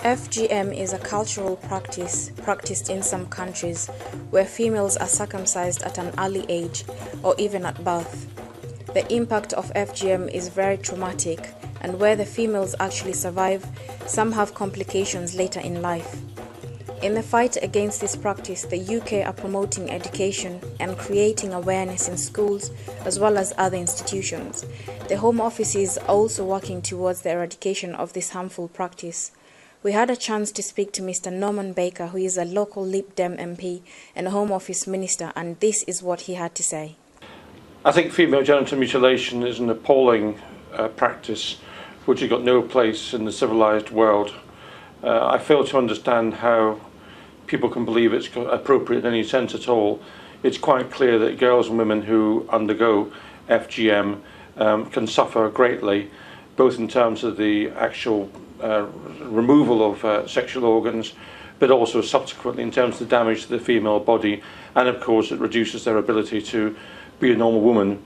FGM is a cultural practice practiced in some countries where females are circumcised at an early age or even at birth. The impact of FGM is very traumatic, and where the females actually survive, some have complications later in life. In the fight against this practice, the UK are promoting education and creating awareness in schools as well as other institutions. The Home Office is also working towards the eradication of this harmful practice. We had a chance to speak to Mr. Norman Baker, who is a local Lib Dem MP and a Home Office Minister, and this is what he had to say. I think female genital mutilation is an appalling practice which has got no place in the civilised world. I fail to understand how people can believe it's appropriate in any sense at all. It's quite clear that girls and women who undergo FGM can suffer greatly, both in terms of the actual removal of sexual organs, but also subsequently in terms of the damage to the female body, and of course it reduces their ability to be a normal woman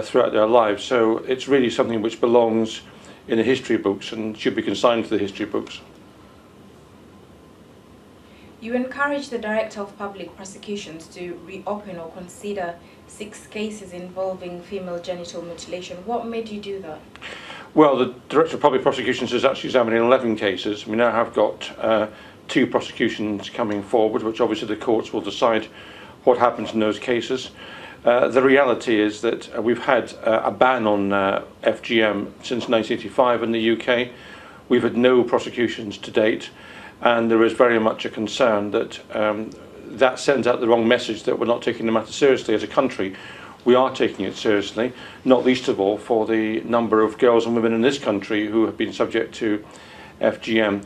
throughout their lives. So it's really something which belongs in the history books and should be consigned to the history books. You encourage the Director of Public Prosecutions to reopen or consider 6 cases involving female genital mutilation. What made you do that? Well, the Director of Public Prosecutions is actually examining 11 cases. We now have got 2 prosecutions coming forward, which obviously the courts will decide what happens in those cases. The reality is that we've had a ban on FGM since 1985 in the UK. We've had no prosecutions to date, and there is very much a concern that that sends out the wrong message that we're not taking the matter seriously as a country. We are taking it seriously, not least of all for the number of girls and women in this country who have been subject to FGM.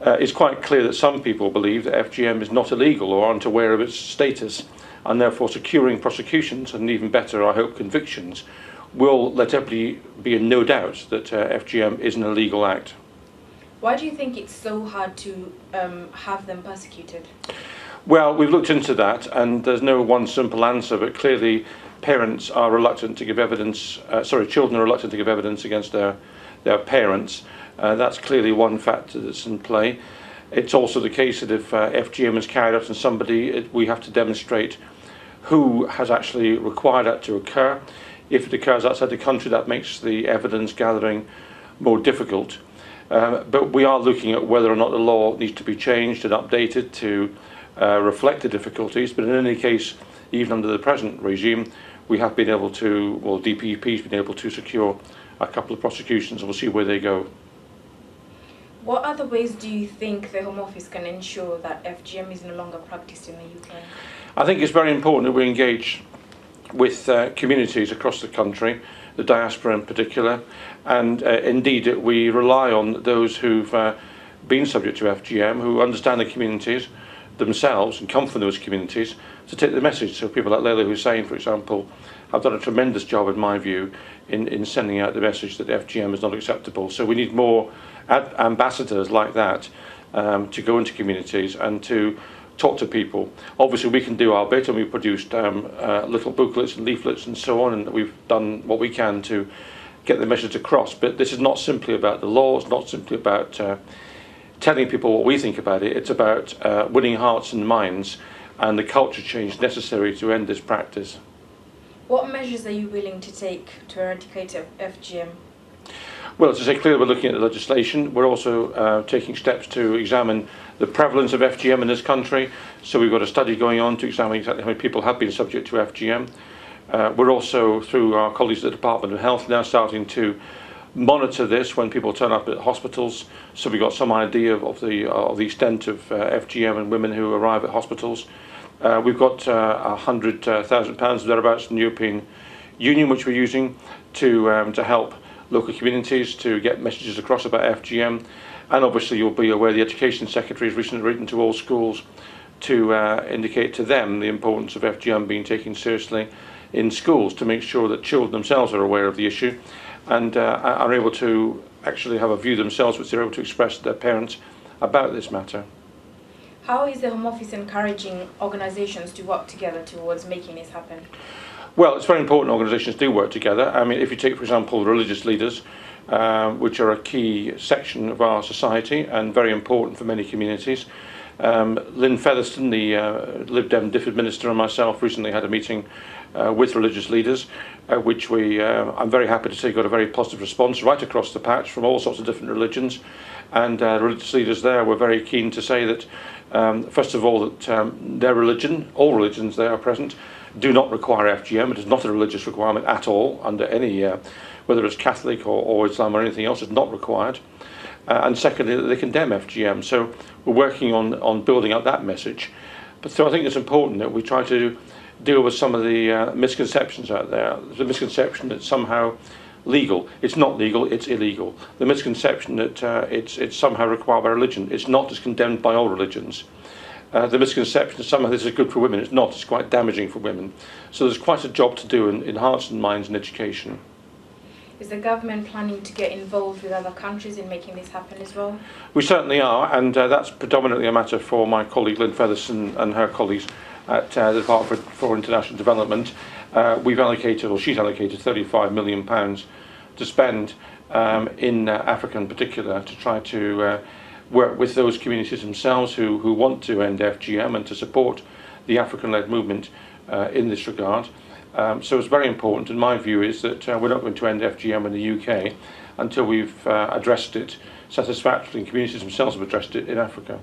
It's quite clear that some people believe that FGM is not illegal or aren't aware of its status, and therefore securing prosecutions, and even better, I hope, convictions, will let everybody be in no doubt that FGM is an illegal act. Why do you think it's so hard to have them persecuted? Well, we've looked into that, and there's no one simple answer, but clearly parents are reluctant to give evidence, children are reluctant to give evidence against their parents. That's clearly one factor that's in play. It's also the case that if FGM is carried out on somebody, we have to demonstrate who has actually required that to occur. If it occurs outside the country, that makes the evidence gathering more difficult. But we are looking at whether or not the law needs to be changed and updated to reflect the difficulties. But in any case, even under the present regime, we have been able to, well, DPP has been able to secure a couple of prosecutions, and we'll see where they go. What other ways do you think the Home Office can ensure that FGM is no longer practiced in the UK? I think it's very important that we engage with communities across the country, the diaspora in particular, and indeed that we rely on those who've been subject to FGM, who understand the communities themselves and come from those communities, to take the message. So people like Leila Hussein, for example, have done a tremendous job, in my view, in sending out the message that FGM is not acceptable. So we need more ambassadors like that to go into communities and to talk to people. Obviously we can do our bit, and we've produced little booklets and leaflets and so on, and we've done what we can to get the message across. But this is not simply about the law, it's not simply about telling people what we think about it, it's about winning hearts and minds and the culture change necessary to end this practice. What measures are you willing to take to eradicate FGM? Well, as I say, clearly we're looking at the legislation. We're also taking steps to examine the prevalence of FGM in this country. So we've got a study going on to examine exactly how many people have been subject to FGM. We're also, through our colleagues at the Department of Health, now starting to monitor this when people turn up at hospitals. So we've got some idea of the extent of FGM in women who arrive at hospitals. We've got £100,000 thereabouts in the European Union, which we're using to help local communities to get messages across about FGM. And obviously you'll be aware the Education Secretary has recently written to all schools to indicate to them the importance of FGM being taken seriously in schools, to make sure that children themselves are aware of the issue and are able to actually have a view themselves which they're able to express to their parents about this matter. How is the Home Office encouraging organisations to work together towards making this happen? Well, it's very important organisations do work together. I mean, if you take, for example, religious leaders, which are a key section of our society and very important for many communities. Lynn Featherstone, the Lib Dem DFID minister, and myself recently had a meeting with religious leaders, which I'm very happy to say got a very positive response right across the patch from all sorts of different religions. And religious leaders there were very keen to say that, first of all, that their religion, all religions there are present, do not require FGM. It is not a religious requirement at all under any, whether it's Catholic or Islam or anything else, it's not required. And secondly, that they condemn FGM. So we're working on building up that message. But so I think it's important that we try to deal with some of the misconceptions out there. There's a misconception that somehow legal. It's not legal, it's illegal. The misconception that it's somehow required by religion. It's not. It's condemned by all religions. The misconception that somehow this is good for women. It's not. It's quite damaging for women. So there's quite a job to do in hearts and minds and education. Is the government planning to get involved with other countries in making this happen as well? We certainly are, and that's predominantly a matter for my colleague Lynn Featherstone and her colleagues at the Department for International Development. We've allocated, or she's allocated, £35 million to spend in Africa in particular to try to work with those communities themselves who want to end FGM and to support the African-led movement in this regard. So it's very important, and my view is that we're not going to end FGM in the UK until we've addressed it satisfactorily and communities themselves have addressed it in Africa.